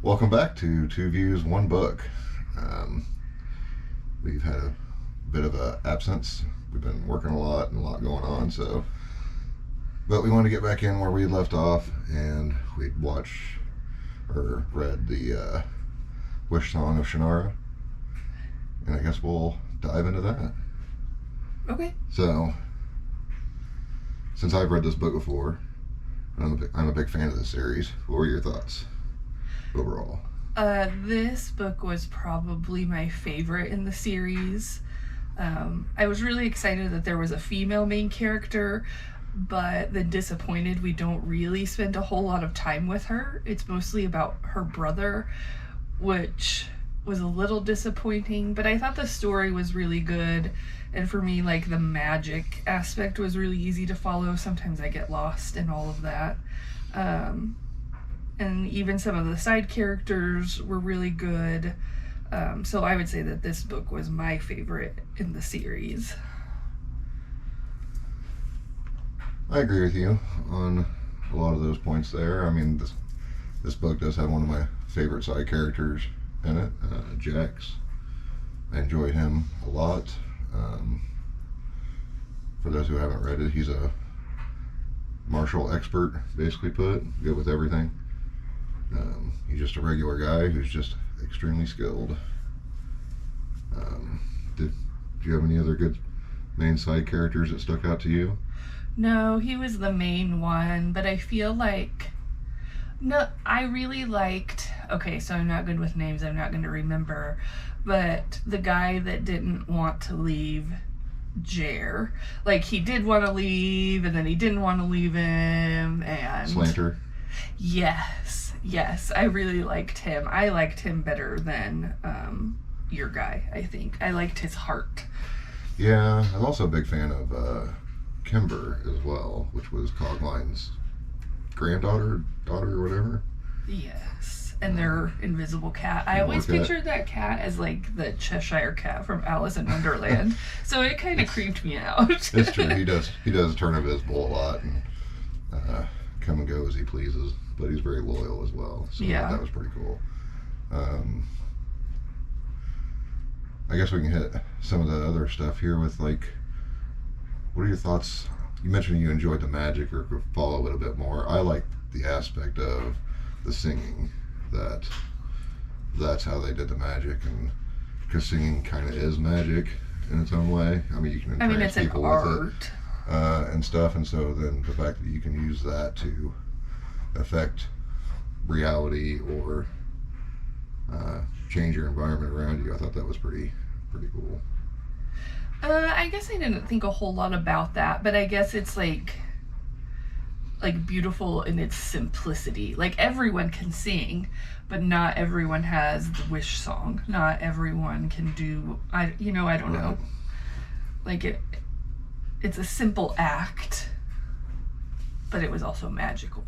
Welcome back to Two Views, One Book. We've had a bit of a absence. We've been working a lot and a lot going on, but we wanted to get back in where we left off, and we'd watched or read the Wishsong of Shannara, and I guess we'll dive into that. Okay. So, since I've read this book before, and I'm a big fan of the series, what were your thoughts overall? This book was probably my favorite in the series. I was really excited that there was a female main character, but then disappointed we don't really spend a whole lot of time with her. It's mostly about her brother, which was a little disappointing, but I thought the story was really good. And for me, like, the magic aspect was really easy to follow. Sometimes I get lost in all of that. And even some of the side characters were really good. So I would say that this book was my favorite in the series. I agree with you on a lot of those points there. I mean, this book does have one of my favorite side characters in it, Jax. I enjoy him a lot. For those who haven't read it, he's a martial expert, basically put, good with everything. He's just a regular guy who's just extremely skilled. Do you have any other good main side characters that stuck out to you? No, he was the main one, but I feel like... No, I really liked... Okay, so I'm not good with names, I'm not going to remember, but the guy that didn't want to leave Jer. Like, he did want to leave, and then he didn't want to leave him, and... Slanter? Yes, I really liked him. I liked him better than your guy, I think. I liked his heart. Yeah, I'm also a big fan of Kimber as well, which was Cogline's granddaughter, or whatever. Yes, and their invisible cat. I always pictured that cat as like the Cheshire Cat from Alice in Wonderland, so it kind of creeped me out. It's true. He does turn invisible a lot and come and go as he pleases, but he's very loyal as well. So yeah, that was pretty cool. I guess we can hit some of the other stuff here with, like, what are your thoughts? You mentioned you enjoyed the magic or could follow it a bit more. I like the aspect of the singing, that's how they did the magic, and because singing kind of is magic in its own way. I mean, you can entrance it's people an art. with it and stuff, and so then the fact that you can use that to affect reality or change your environment around you, I thought that was pretty cool. I guess I didn't think a whole lot about that, but I guess it's like beautiful in its simplicity. Like, everyone can sing, but not everyone has the wish song. Not everyone can do, I don't know. Like, it's a simple act, but it was also magical.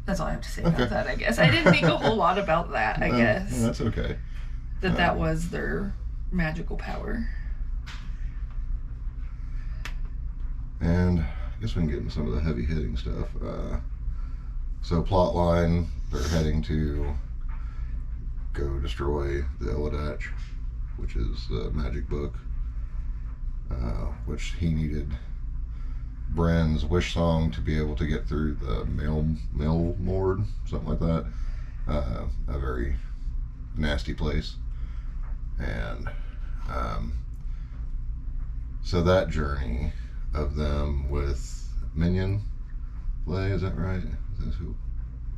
That's all I have to say about that, I guess. I didn't think a whole lot about that, I guess. No, that's okay. That was their magical power. And I guess we can get into some of the heavy hitting stuff. So plot line, they're heading to go destroy the Eldritch, which is the magic book, which he needed Bren's wish song to be able to get through the mail mord, something like that. A very nasty place. And so that journey of them with Minion Lay, is that right? Is that who?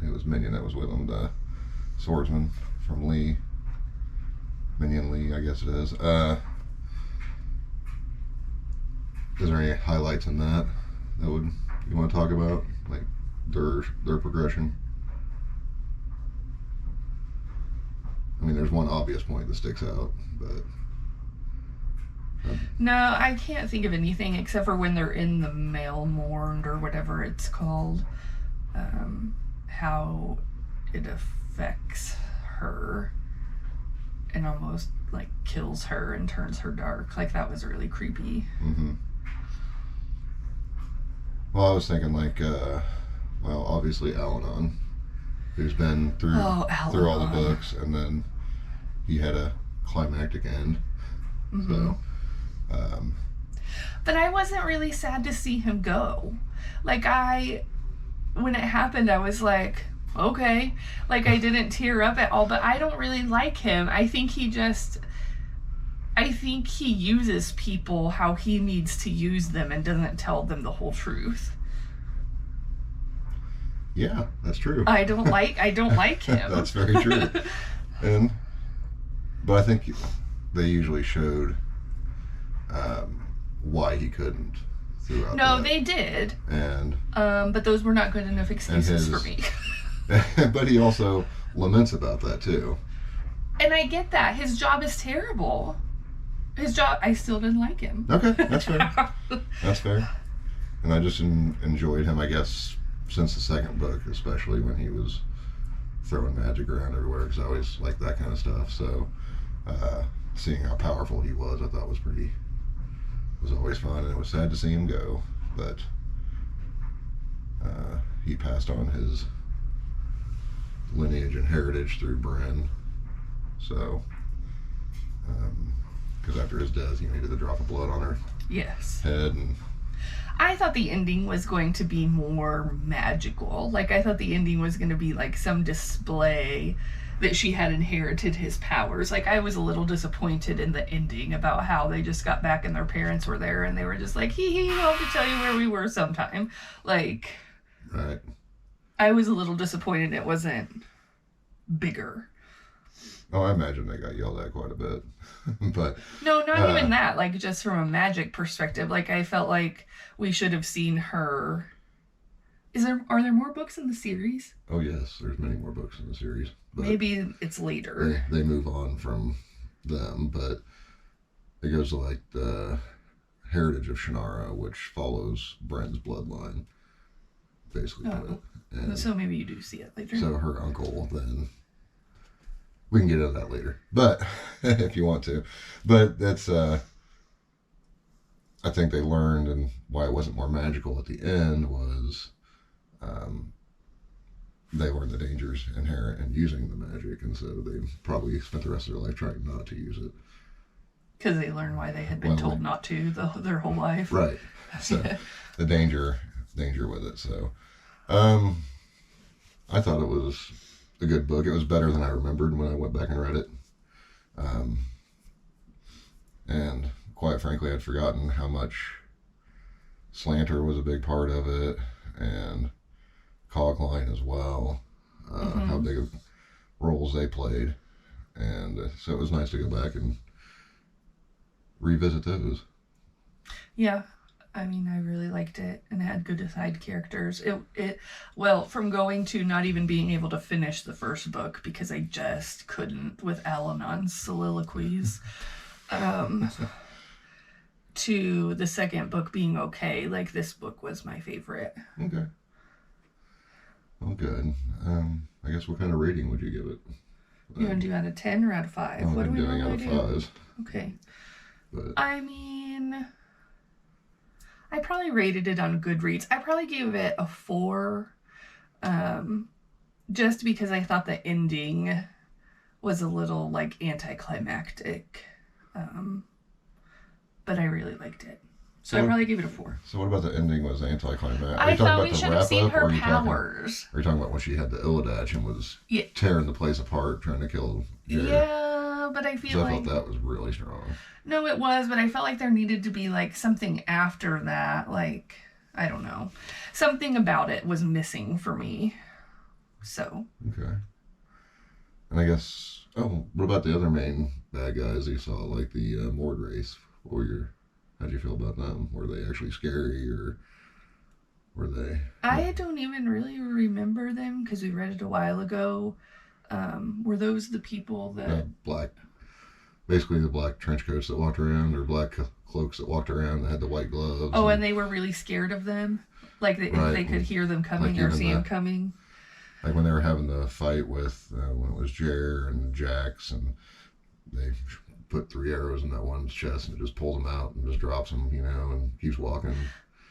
It was Minion that was with them, the swordsman from Lee. Minion Lee, I guess it is. Is there any highlights in that you want to talk about, like their progression? I mean, there's one obvious point that sticks out, but no, I can't think of anything except for when they're in the mail mourned or whatever it's called. How it affects her and almost like kills her and turns her dark. Like, that was really creepy. Mm-hmm. Well, I was thinking, like, well, obviously Al-Anon who's been through through all the Al-Anon. books, and then he had a climactic end. So, but I wasn't really sad to see him go. Like, when it happened, I was like, okay. Like, I didn't tear up at all, but I don't really like him. I think he uses people how he needs to use them and doesn't tell them the whole truth. yeah, that's true. I don't like him. That's very true. But I think they usually showed why he couldn't throughout. No, they did. And but those were not good enough excuses for me. But he also laments about that too. And I get that. His job is terrible. I still didn't like him. Okay, that's fair. That's fair. And I just enjoyed him, I guess, since the second book, especially when he was throwing magic around everywhere, because I always liked that kind of stuff. So seeing how powerful he was, I thought was always fun, and it was sad to see him go. But he passed on his lineage and heritage through Bryn. So, because after his death, he needed the drop of blood on her head, and I thought the ending was going to be more magical. Like, I thought the ending was going to be like some display that she had inherited his powers. Like, I was a little disappointed in the ending about how they just got back and their parents were there and they were just like, hee, I'll have to tell you where we were sometime. Like, right. I was a little disappointed it wasn't bigger. Oh, I imagine they got yelled at quite a bit. But no, not even that. Like, just from a magic perspective, like, I felt like we should have seen her. Are there more books in the series? Oh yes, there's many more books in the series. But maybe it's later. They move on from them, but it goes to like the heritage of Shannara, which follows Bryn's bloodline, basically. And so maybe you do see it later. So her uncle then. We can get into that later, but if you want to. But that's, I think they learned, and why it wasn't more magical at the end was they learned the dangers inherent in using the magic, and so they probably spent the rest of their life trying not to use it. Because they learned why they had been told not to their whole life. Right. So the danger with it. So I thought it was a good book. It was better than I remembered when I went back and read it. And quite frankly, I'd forgotten how much Slanter was a big part of it, and Cogline as well, how big of roles they played. And so it was nice to go back and revisit those. Yeah. I mean, I really liked it, and it had good side characters. Well, from going to not even being able to finish the first book because I just couldn't with Al-Anon's soliloquies, to the second book being okay. Like, this book was my favorite. Okay. Well, good. I guess what kind of rating would you give it? You want to do out of 10 or out of 5? What are we doing out of 5? Okay. But I mean, I probably rated it on Goodreads. I probably gave it a 4, just because I thought the ending was a little, like, anticlimactic, but I really liked it. So I probably gave it a 4. So what about the ending was anticlimactic? I thought we should have seen her powers. Are you talking about when she had the Illidatch and was tearing the place apart trying to kill Jared? Yeah, but I feel I thought that was really strong. No, it was, but I felt like there needed to be, like, something after that. Like, I don't know. Something about it was missing for me. So. Okay. And I guess, what about the other main bad guys you saw, like the Mord race? How'd you feel about them? Were they actually scary, or were they? I don't even really remember them because we read it a while ago. Were those the people that basically the black trench coats that walked around, or black cloaks that walked around that had the white gloves? Oh, and they were really scared of them? Like, if they could hear them coming, like, or see them coming? Like when they were having the fight with, when it was Jer and Jax, and they put 3 arrows in that one's chest and it just pulls him out and just drops him, and keeps walking.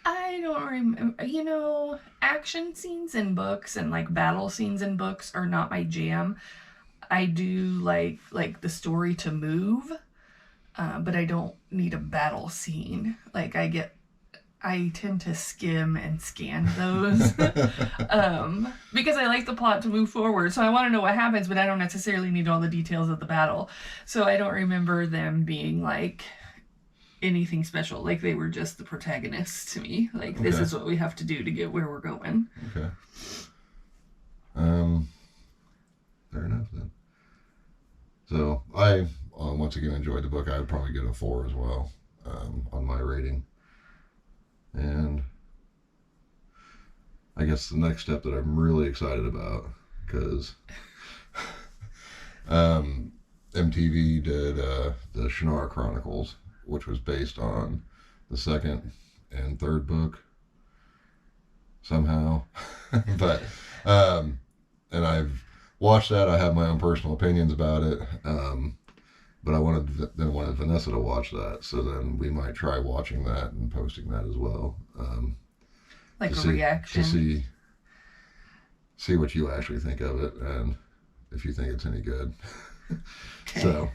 I I don't remember. You know, action scenes in books and like battle scenes in books are not my jam. I do like the story to move, but I don't need a battle scene. Like I tend to skim and scan those because I like the plot to move forward. So I want to know what happens, but I don't necessarily need all the details of the battle. So I don't remember them being like anything special. Like they were just the protagonists to me. Like this is what we have to do to get where we're going. Okay. Fair enough then. So I once again enjoyed the book. I would probably give it a 4 as well on my rating. And I guess the next step that I'm really excited about, because MTV did the Shannara Chronicles, which was based on the second and third book somehow. But and I've watched that. I have my own personal opinions about it. But I wanted Vanessa to watch that, so then we might try watching that and posting that as well. Like a reaction. To see what you actually think of it and if you think it's any good. Okay. So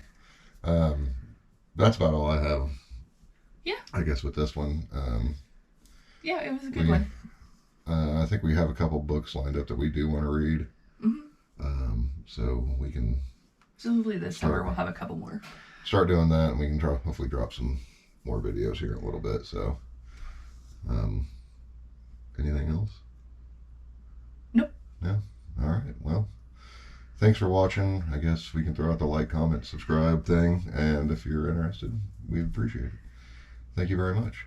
that's about all I have. Yeah. I guess with this one. Yeah, it was a good one. I think we have a couple books lined up that we do want to read. Mm-hmm. So we can. So hopefully this summer we'll have a couple more. Start doing that, and we can hopefully drop some more videos here in a little bit. So, anything else? Nope. No? All right. Well, thanks for watching. I guess we can throw out the like, comment, subscribe thing. And if you're interested, we'd appreciate it. Thank you very much.